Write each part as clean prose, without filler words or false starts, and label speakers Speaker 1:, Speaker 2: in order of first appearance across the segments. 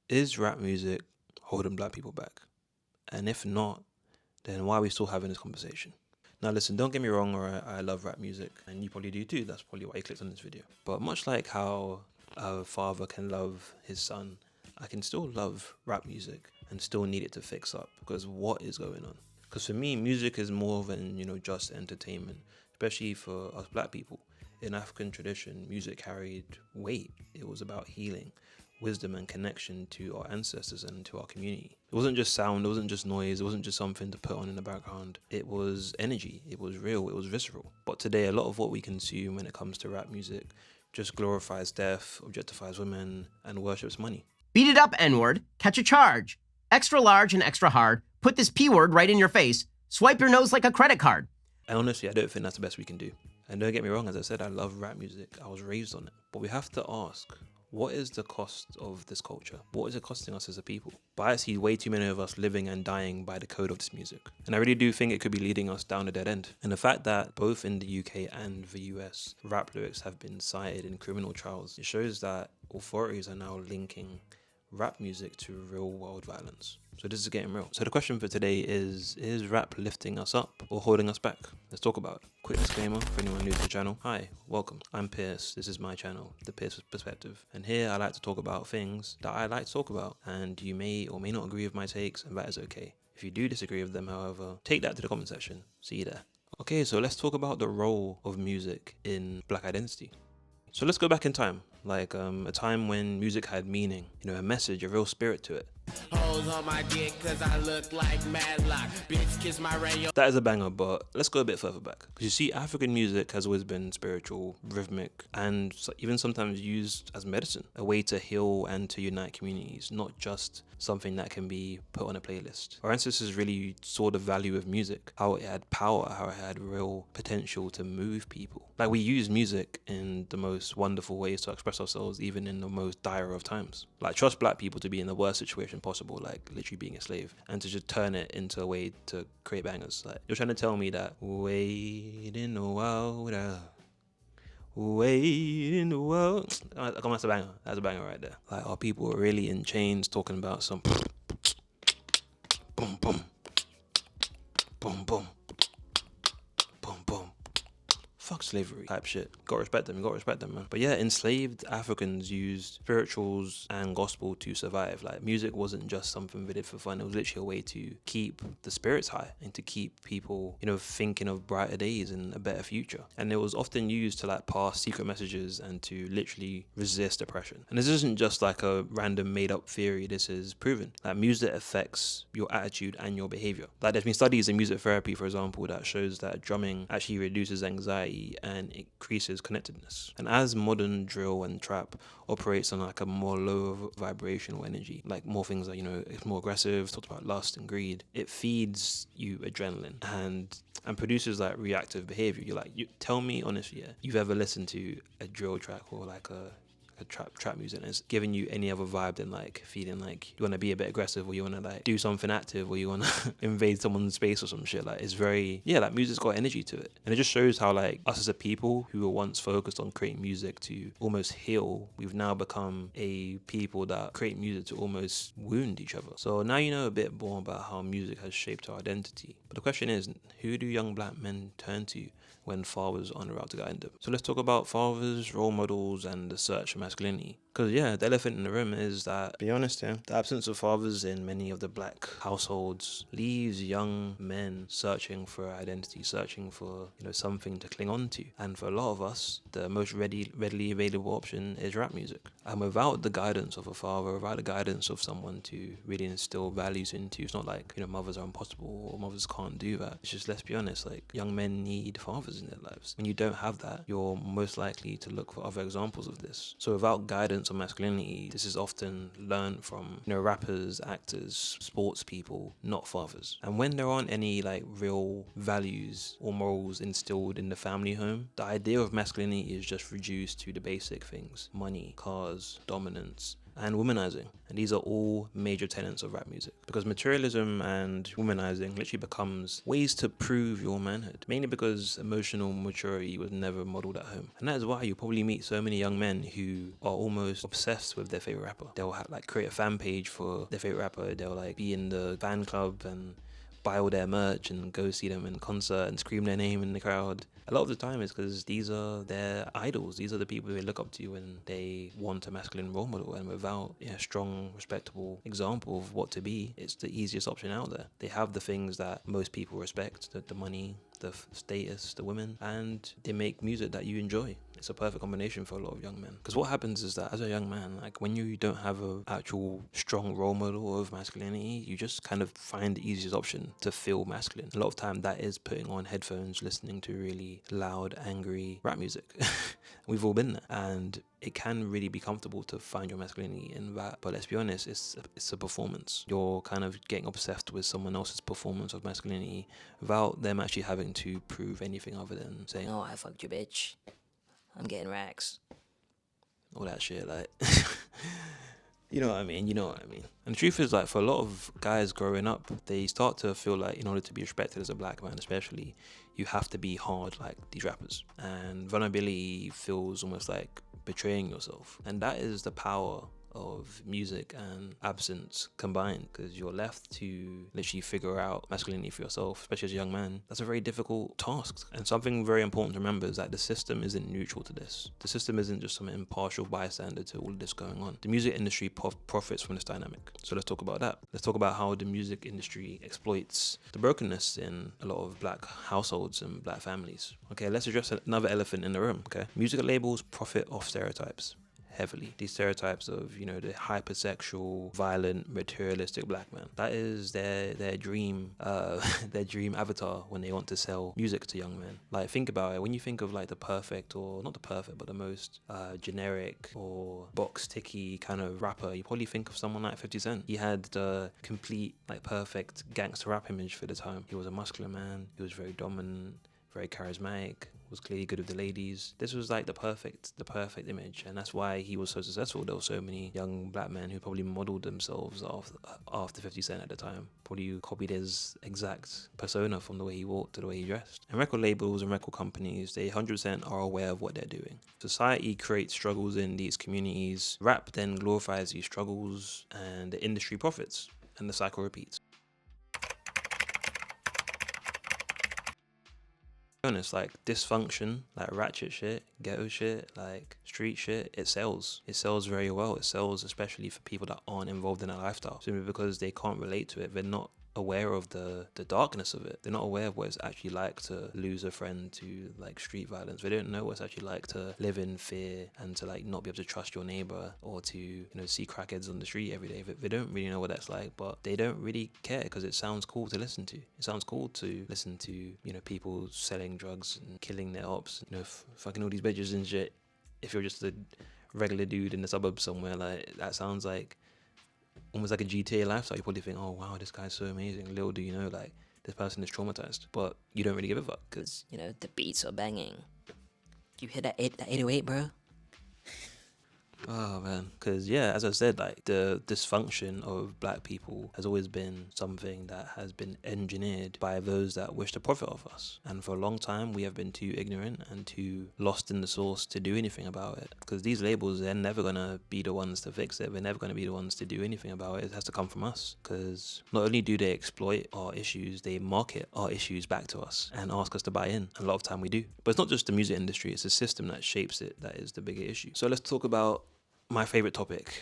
Speaker 1: Is rap music holding black people back? And if not, then why are we still having this conversation? Now listen, don't get me wrong, alright, I love rap music, and you probably do too, that's probably why you clicked on this video. But much like how a father can love his son, I can still love rap music and still need it to fix up, because what is going on? Because for me, music is more than, just entertainment, especially for us black people. In African tradition, music carried weight. It was about healing, wisdom and connection to our ancestors and to our community. It wasn't just sound, it wasn't just noise, it wasn't just something to put on in the background. It was energy, it was real, it was visceral. But today, a lot of what we consume when it comes to rap music just glorifies death, objectifies women, and worships money.
Speaker 2: Beat it up, N-word. Catch a charge. Extra large and extra hard. Put this P-word right in your face. Swipe your nose like a credit card.
Speaker 1: And honestly, I don't think that's the best we can do. And don't get me wrong, as I said, I love rap music. I was raised on it. But we have to ask, what is the cost of this culture? What is it costing us as a people? But I see way too many of us living and dying by the code of this music. And I really do think it could be leading us down a dead end. And the fact that both in the UK and the US, rap lyrics have been cited in criminal trials, it shows that authorities are now linking rap music to real world violence. So this is getting real. So the question for today is rap lifting us up or holding us back? Let's talk about it. Quick disclaimer for anyone new to the channel. Hi, welcome. I'm Pierce. This is my channel, The Pierce-spective. And here I like to talk about things that I like to talk about. And you may or may not agree with my takes, and that is okay. If you do disagree with them, however, take that to the comment section. See you there. Okay, so let's talk about the role of music in black identity. So let's go back in time, like a time when music had meaning, a message, a real spirit to it.
Speaker 3: Hoes on my dick cause I look like Madlock. Bitch kiss my radio.
Speaker 1: That is a banger, but let's go a bit further back. Because you see, African music has always been spiritual, rhythmic, and even sometimes used as medicine, a way to heal and to unite communities, not just something that can be put on a playlist. Our ancestors really saw the value of music, how it had power, how it had real potential to move people. Like, we use music in the most wonderful ways to express ourselves, even in the most dire of times. Like, trust black people to be in the worst situation possible, like literally being a slave, and to just turn it into a way to create bangers. Like, you're trying to tell me that wait in the world, wait in the world. Come on, that's a banger. That's a banger right there. Like, are people really in chains talking about some boom boom boom boom boom boom? Fuck slavery type shit. Gotta respect them, man. But yeah, enslaved Africans used spirituals and gospel to survive. Like, music wasn't just something they did for fun. It was literally a way to keep the spirits high and to keep people, thinking of brighter days and a better future. And it was often used to like pass secret messages and to literally resist oppression. And this isn't just like a random made up theory. This is proven. Like, music affects your attitude and your behavior. Like, there's been studies in music therapy, for example, that shows that drumming actually reduces anxiety and increases connectedness. And as modern drill and trap operates on like a more low vibrational energy, like more things that, it's more aggressive, talked about lust and greed, it feeds you adrenaline and produces like reactive behavior. You tell me honestly, you've ever listened to a drill track or like a trap music and it's giving you any other vibe than like feeling like you want to be a bit aggressive, or you want to like do something active, or you want to invade someone's space or some shit. Like, it's very, like, music's got energy to it. And it just shows how like us as a people who were once focused on creating music to almost heal, we've now become a people that create music to almost wound each other. So now you know a bit more about how music has shaped our identity. But the question is, who do young black men turn to when fathers aren't around to guide them? So let's talk about fathers, role models, and the search for masculinity. Because the elephant in the room is that, be honest here, the absence of fathers in many of the black households leaves young men searching for identity, searching for something to cling on to. And for a lot of us, the most readily available option is rap music. And without the guidance of a father, without the guidance of someone to really instill values into, it's not like mothers are impossible or mothers can't do that. It's just, let's be honest, like, young men need fathers in their lives. When you don't have that, you're most likely to look for other examples of this. So without guidance on masculinity, this is often learned from rappers, actors, sports people, not fathers. And when there aren't any like real values or morals instilled in the family home, the idea of masculinity is just reduced to the basic things: money, cars, dominance, and womanizing. And these are all major tenets of rap music, because materialism and womanizing literally becomes ways to prove your manhood, mainly because emotional maturity was never modeled at home. And that is why you probably meet so many young men who are almost obsessed with their favorite rapper. They'll have, like, create a fan page for their favorite rapper. They'll like be in the fan club and buy all their merch and go see them in concert and scream their name in the crowd. A lot of the time it's because these are their idols. These are the people they look up to when they want a masculine role model. And without a strong, respectable example of what to be, it's the easiest option out there. They have the things that most people respect, the money, the status, the women, and they make music that you enjoy. It's a perfect combination for a lot of young men. Because what happens is that as a young man, like when you don't have an actual strong role model of masculinity, you just kind of find the easiest option to feel masculine. A lot of time that is putting on headphones, listening to really loud, angry rap music. We've all been there. And it can really be comfortable to find your masculinity in rap. But let's be honest, it's a performance. You're kind of getting obsessed with someone else's performance of masculinity without them actually having to prove anything other than saying,
Speaker 4: "Oh, I fucked your bitch. I'm getting racks."
Speaker 1: all that shit, like, you know what I mean? And the truth is, like, for a lot of guys growing up, they start to feel like in order to be respected as a black man especially, you have to be hard like these rappers. And vulnerability feels almost like betraying yourself. And that is the power of music and absence combined, because you're left to literally figure out masculinity for yourself, especially as a young man. That's a very difficult task. And something very important to remember is that the system isn't neutral to this. The system isn't just some impartial bystander to all of this going on. The music industry profits from this dynamic. So let's talk about that. Let's talk about how the music industry exploits the brokenness in a lot of black households and black families. Okay, let's address another elephant in the room, okay? Music labels profit off stereotypes heavily. These stereotypes of, the hypersexual, violent, materialistic black man. That is their dream, their dream avatar when they want to sell music to young men. Like, think about it. When you think of like the perfect, or not the perfect, but the most generic or box ticky kind of rapper, you probably think of someone like 50 Cent. He had the complete, like, perfect gangster rap image for the time. He was a muscular man. He was very dominant, very charismatic, was clearly good with the ladies. This was like the perfect image, and that's why he was so successful. There were so many young black men who probably modeled themselves after 50 Cent at the time, probably copied his exact persona from the way he walked to the way he dressed. And record labels and record companies, they 100% are aware of what they're doing. Society creates struggles in these communities. Rap then glorifies these struggles, and the industry profits, and the cycle repeats. Honest, like, dysfunction, like ratchet shit, ghetto shit, like street shit, it sells very well. It sells especially for people that aren't involved in that lifestyle, simply because they can't relate to it. They're not aware of the darkness of it. They're not aware of what it's actually like to lose a friend to like street violence. They don't know what it's actually like to live in fear and to like not be able to trust your neighbor, or to see crackheads on the street every day. They don't really know what that's like, but they don't really care because it sounds cool to listen to. It sounds cool to listen to people selling drugs and killing their ops, fucking all these bitches and shit. If you're just a regular dude in the suburbs somewhere, like, that sounds like almost like a GTA lifestyle. You probably think, oh wow, this guy's so amazing. Little do you know, like, this person is traumatized, but you don't really give a fuck because
Speaker 4: the beats are banging. You hear that 808, bro?
Speaker 1: Oh man, because as I said, like, the dysfunction of black people has always been something that has been engineered by those that wish to profit off us. And for a long time, we have been too ignorant and too lost in the source to do anything about it. Because these labels, they're never gonna be the ones to fix it. They're never gonna be the ones to do anything about it. It has to come from us. Because not only do they exploit our issues, they market our issues back to us and ask us to buy in. And a lot of time we do. But it's not just the music industry, it's the system that shapes it that is the bigger issue. So let's talk about my favorite topic,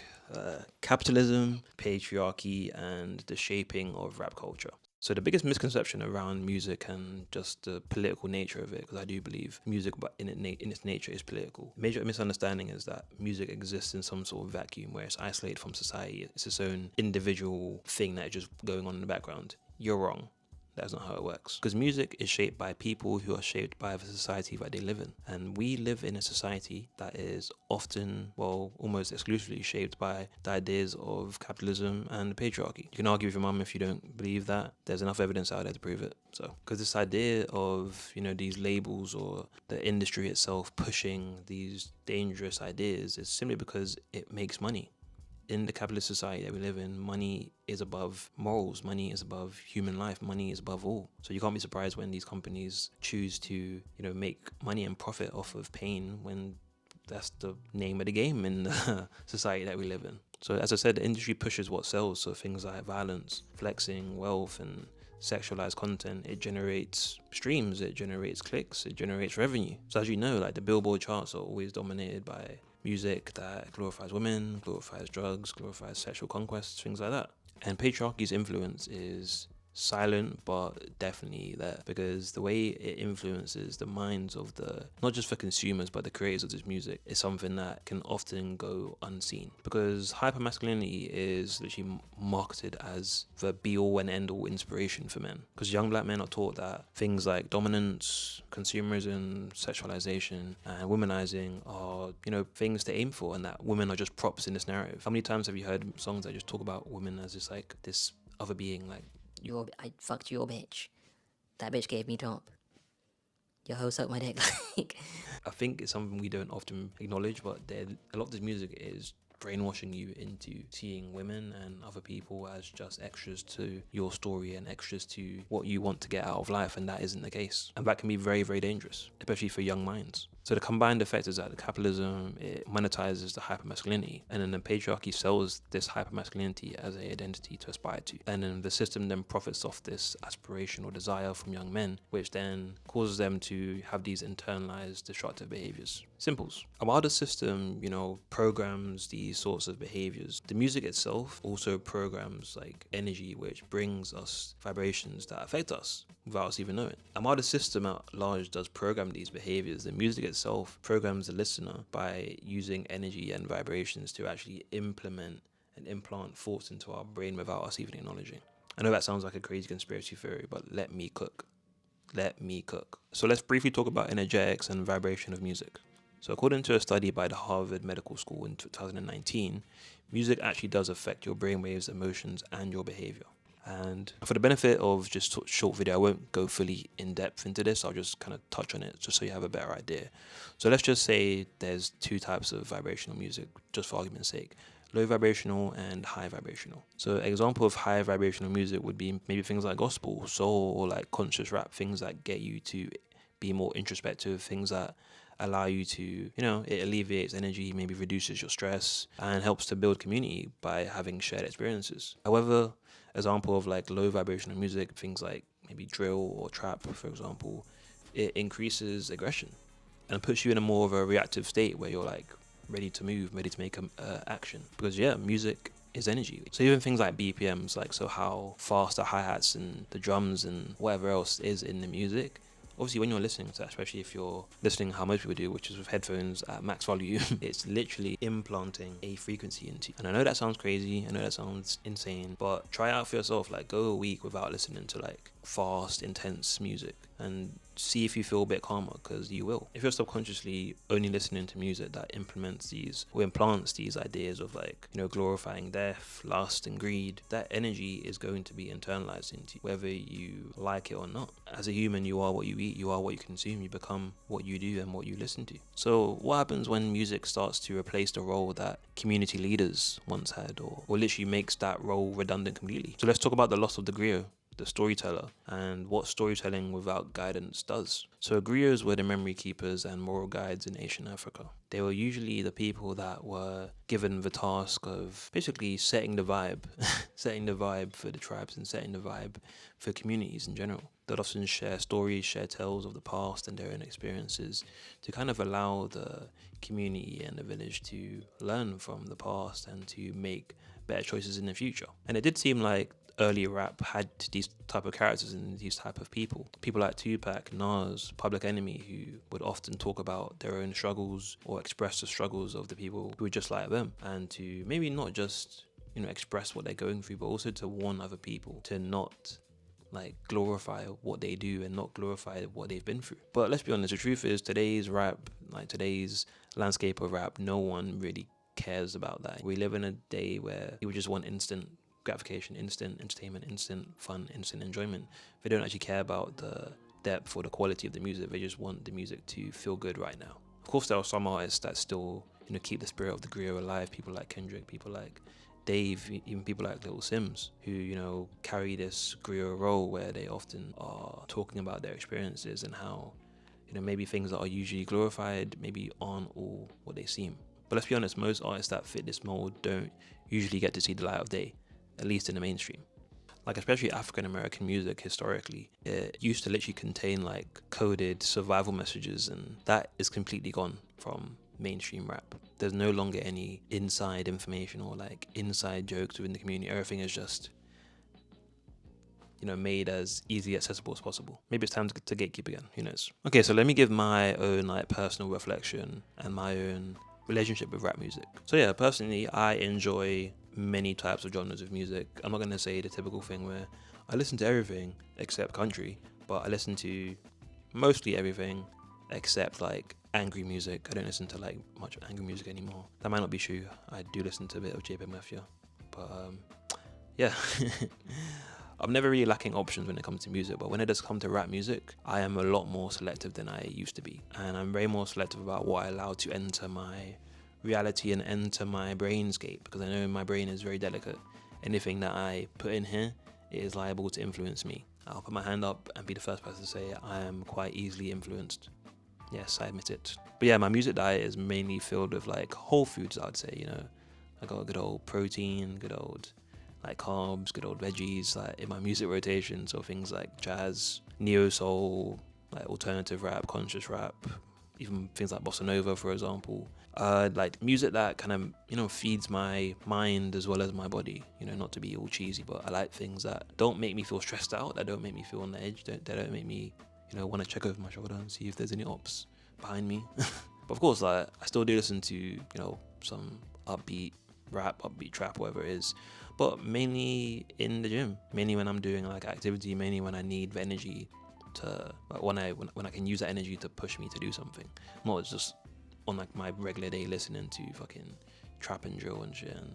Speaker 1: capitalism, patriarchy, and the shaping of rap culture. So the biggest misconception around music and just the political nature of it, because I do believe music in its nature is political. The major misunderstanding is that music exists in some sort of vacuum where it's isolated from society. It's its own individual thing that is just going on in the background. You're wrong. That's not how it works. Because music is shaped by people who are shaped by the society that they live in. And we live in a society that is often, almost exclusively shaped by the ideas of capitalism and patriarchy. You can argue with your mum if you don't believe that. There's enough evidence out there to prove it. So, because this idea of, these labels or the industry itself pushing these dangerous ideas is simply because it makes money. in the capitalist society that we live in, money is above morals, money is above human life, money is above all. So you can't be surprised when these companies choose to, make money and profit off of pain, when that's the name of the game in the society that we live in. So as I said, the industry pushes what sells. So things like violence, flexing, wealth, and sexualized content, it generates streams, it generates clicks, it generates revenue. So as you know, like the Billboard charts are always dominated by music that glorifies women, glorifies drugs, glorifies sexual conquests, things like that. And patriarchy's influence is silent but definitely there, because the way it influences the minds of the, not just for consumers but the creators of this music, is something that can often go unseen, because hypermasculinity is literally marketed as the be-all and end-all inspiration for men, because young black men are taught that things like dominance, consumerism, sexualization, and womanizing are, things to aim for, and that women are just props in this narrative. How many times have you heard songs that just talk about women as just like this other being, like,
Speaker 4: I fucked your bitch. That bitch gave me top. Your hoe sucked my dick. Like,
Speaker 1: I think it's something we don't often acknowledge, but a lot of this music is brainwashing you into seeing women and other people as just extras to your story and extras to what you want to get out of life, and that isn't the case. And that can be very, very dangerous, especially for young minds. So the combined effect is that the capitalism, it monetizes the hypermasculinity, and then the patriarchy sells this hypermasculinity as an identity to aspire to. And then the system then profits off this aspiration or desire from young men, which then causes them to have these internalized destructive behaviors. Simples. And while the system, programs these sorts of behaviors, the music itself also programs like energy, which brings us vibrations that affect us without us even knowing. And while the system at large does program these behaviors, the music itself programs the listener by using energy and vibrations to actually implement and implant thoughts into our brain without us even acknowledging. I know that sounds like a crazy conspiracy theory, but let me cook. So let's briefly talk about energetics and vibration of music. So according to a study by the Harvard Medical School in 2019, music actually does affect your brainwaves, emotions, and your behavior. And for the benefit of just short video, I won't go fully in depth into this. I'll just kind of touch on it just so you have a better idea. So let's just say there's two types of vibrational music, just for argument's sake: low vibrational and high vibrational. So an example of high vibrational music would be maybe things like gospel, soul, or like conscious rap, things that get you to be more introspective, things that allow you to, it alleviates energy, maybe reduces your stress, and helps to build community by having shared experiences. However, example of like low vibrational music, things like maybe drill or trap, for example, it increases aggression and puts you in a more of a reactive state where you're like ready to move, ready to make action. Because music is energy. So even things like BPMs, like so how fast the hi-hats and the drums and whatever else is in the music, obviously when you're listening to that, especially if you're listening how most people do, which is with headphones at max volume, it's literally implanting a frequency into you. And I know that sounds crazy, I know that sounds insane, but try it out for yourself. Like, go a week without listening to like fast, intense music and see if you feel a bit calmer, because you will. If you're subconsciously only listening to music that implements these or implants these ideas of like, glorifying death, lust, and greed, that energy is going to be internalized into you, whether you like it or not. As a human, you are what you eat, you are what you consume, you become what you do and what you listen to. So what happens when music starts to replace the role that community leaders once had, or literally makes that role redundant completely? So let's talk about the loss of the griot, the storyteller, and what storytelling without guidance does. So griots were the memory keepers and moral guides in Asian Africa. They were usually the people that were given the task of basically setting the vibe, setting the vibe for the tribes and setting the vibe for communities in general. They'd often share stories, share tales of the past and their own experiences to kind of allow the community and the village to learn from the past and to make better choices in the future. And it did seem like early rap had these type of characters and these type of people like Tupac, Nas, Public Enemy, who would often talk about their own struggles or express the struggles of the people who were just like them, and to maybe not just express what they're going through, but also to warn other people to not like glorify what they do and not glorify what they've been through. But let's be honest, the truth is today's rap, like today's landscape of rap, no one really cares about that. We live in a day where people just want instant gratification, instant entertainment, instant fun, instant enjoyment. They don't actually care about the depth or the quality of the music. They just want the music to feel good right now. Of course, there are some artists that still keep the spirit of the griot alive. People like Kendrick, people like Dave, even people like Little Sims, who, you know, carry this Griot role where they often are talking about their experiences and how, you know, maybe things that are usually glorified maybe aren't all what they seem. But let's be honest, most artists that fit this mold don't usually get to see the light of day, at least in the mainstream. Like, especially African American music historically, it used to literally contain like coded survival messages, and that is completely gone from mainstream rap. There's no longer any inside information or like inside jokes within the community. Everything is just, you know, made as easily accessible as possible. Maybe it's time to gatekeep again, who knows. Okay, so let me give my own like personal reflection and my own relationship with rap music. So yeah, personally, I enjoy many types of genres of music. I'm not gonna say the typical thing where I listen to everything except country, but I listen to mostly everything except like angry music. I don't listen to like much angry music anymore. That might not be true. I do listen to a bit of JP Mafia, but yeah. I'm never really lacking options when it comes to music, but when it does come to rap music, I am a lot more selective than I used to be. And I'm very more selective about what I allow to enter my reality and enter my brainscape, because I know my brain is very delicate. Anything that I put in here is liable to influence me. I'll put my hand up and be the first person to say I am quite easily influenced. Yes, I admit it. But yeah, my music diet is mainly filled with like whole foods, I'd say, you know. I got a good old protein, good old like carbs, good old veggies like in my music rotation. So things like jazz, neo soul, like alternative rap, conscious rap, even things like bossa nova, for example. Like music that kind of, you know, feeds my mind as well as my body, you know, not to be all cheesy, but I like things that don't make me feel stressed out, that don't make me feel on the edge, that don't make me, you know, want to check over my shoulder and see if there's any ops behind me. But of course, like, I still do listen to, you know, some upbeat rap, upbeat trap, whatever it is, but mainly in the gym, mainly when I'm doing like activity, mainly when I need energy to, like, when I can use that energy to push me to do something, not just on like my regular day listening to fucking trap and drill and shit. And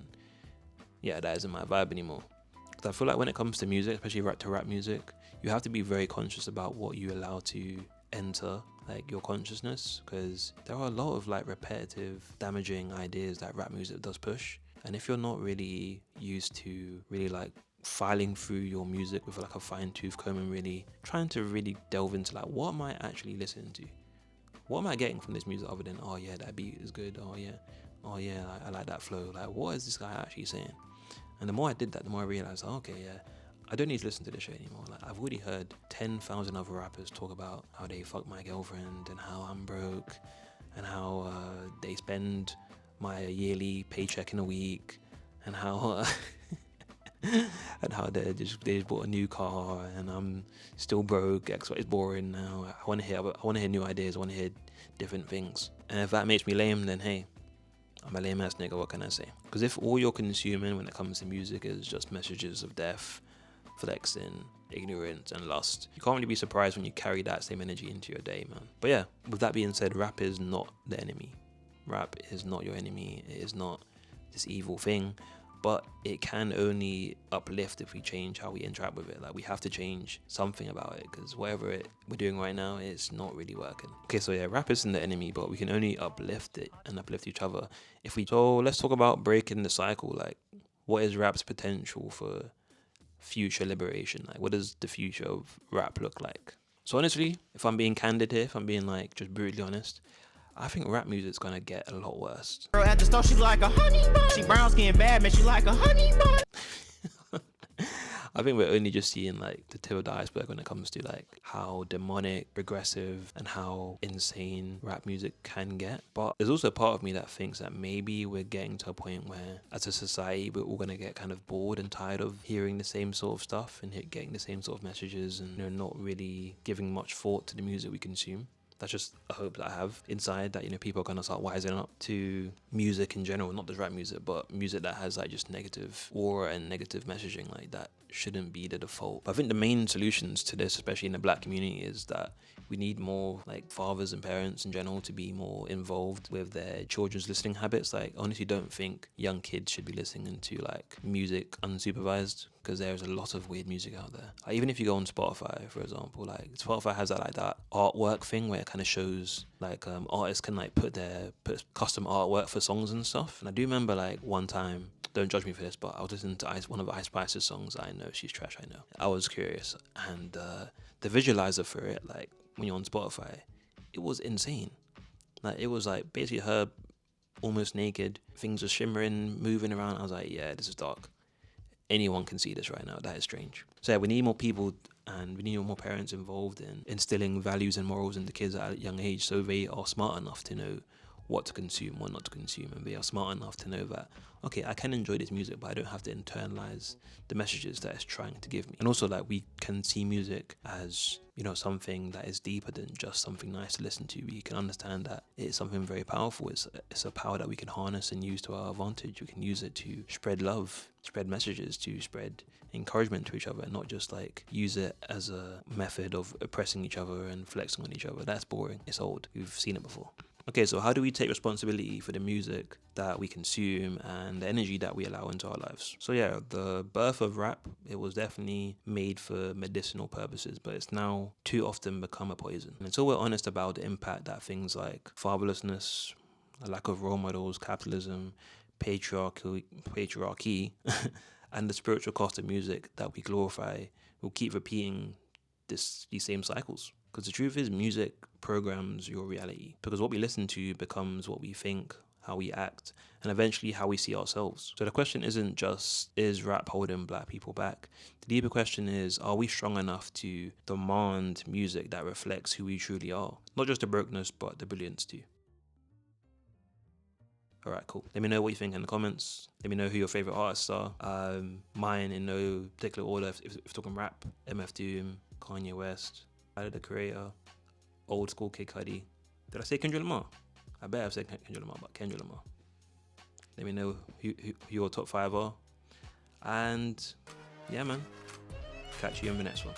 Speaker 1: yeah, that isn't my vibe anymore. Because I feel like when it comes to music, especially rap music, you have to be very conscious about what you allow to enter like your consciousness, because there are a lot of like repetitive, damaging ideas that rap music does push. And if you're not really used to really like filing through your music with like a fine-tooth comb and really trying to really delve into like, what am I actually listening to? What am I getting from this music other than, oh yeah, that beat is good, oh yeah, I like that flow, like what is this guy actually saying? And the more I did that, the more I realized, oh, okay, yeah, I don't need to listen to this shit anymore. Like, I've already heard 10,000 other rappers talk about how they fuck my girlfriend and how I'm broke and how they spend my yearly paycheck in a week and how and how they just bought a new car and I'm still broke. It's boring now. I want to hear new ideas. I want to hear different things. And if that makes me lame, then hey, I'm a lame ass nigga. What can I say? Because if all you're consuming when it comes to music is just messages of death, flexing, ignorance, and lust, you can't really be surprised when you carry that same energy into your day, man. But yeah, with that being said, rap is not the enemy. Rap is not your enemy. It is not this evil thing. But it can only uplift if we change how we interact with it. Like, we have to change something about it, because whatever we're doing right now, it's not really working. Okay, so yeah, rap isn't the enemy, but we can only uplift it and uplift each other if we. So let's talk about breaking the cycle. Like, what is rap's potential for future liberation? Like, what does the future of rap look like? So honestly, if I'm being candid here, if I'm being like just brutally honest, I think rap music's gonna get a lot worse.
Speaker 5: Girl at the store, she like a honey bun. She brown skin bad, man, she like a honey bun.
Speaker 1: I think we're only just seeing like the tip of the iceberg when it comes to like how demonic, regressive, and how insane rap music can get. But there's also a part of me that thinks that maybe we're getting to a point where as a society we're all gonna get kind of bored and tired of hearing the same sort of stuff and getting the same sort of messages and, you know, not really giving much thought to the music we consume. That's just a hope that I have inside, that, you know, people are gonna start wising up to music in general, not just rap music, but music that has like just negative aura and negative messaging like that. shouldn't be the default. But I think the main solutions to this, especially in the black community, is that we need more like fathers and parents in general to be more involved with their children's listening habits. Like, I honestly don't think young kids should be listening to like music unsupervised, because there's a lot of weird music out there. Like, even if you go on Spotify, for example, like Spotify has that artwork thing where it kind of shows like artists can like put custom artwork for songs and stuff. And I do remember like one time, don't judge me for this, but I was listening to one of Ice Spice's songs. I know she's trash, I know. I was curious, and the visualizer for it, like when you're on Spotify, it was insane. Like, it was like basically her almost naked, things are shimmering, moving around. I was like, yeah, this is dark. Anyone can see this right now. That is strange. So yeah, we need more people and we need more parents involved in instilling values and morals into kids at a young age, so they are smart enough to know what to consume, what not to consume, and they are smart enough to know that, okay, I can enjoy this music, but I don't have to internalize the messages that it's trying to give me. And also, like, we can see music as, you know, something that is deeper than just something nice to listen to. We can understand that it's something very powerful. It's a power that we can harness and use to our advantage. We can use it to spread love, spread messages, to spread encouragement to each other, and not just like use it as a method of oppressing each other and flexing on each other. That's boring. It's old. We've seen it before. Okay, so how do we take responsibility for the music that we consume and the energy that we allow into our lives? So yeah, the birth of rap, it was definitely made for medicinal purposes, but it's now too often become a poison. And until we're honest about the impact that things like fatherlessness, a lack of role models, capitalism, patriarchy, and the spiritual cost of music that we glorify will keep repeating these same cycles. Because the truth is, music programs your reality. Because what we listen to becomes what we think, how we act, and eventually how we see ourselves. So the question isn't just, is rap holding black people back? The deeper question is, are we strong enough to demand music that reflects who we truly are? Not just the brokenness, but the brilliance too. Alright, cool. Let me know what you think in the comments. Let me know who your favorite artists are. Mine in no particular order. If we're talking rap, MF Doom, Kanye West, Tyler the Creator, old school Kid Cudi. Did I say Kendrick Lamar? I bet I've said Kendrick Lamar, but Kendrick Lamar. Let me know who your top 5 are. And yeah, man. Catch you in the next one.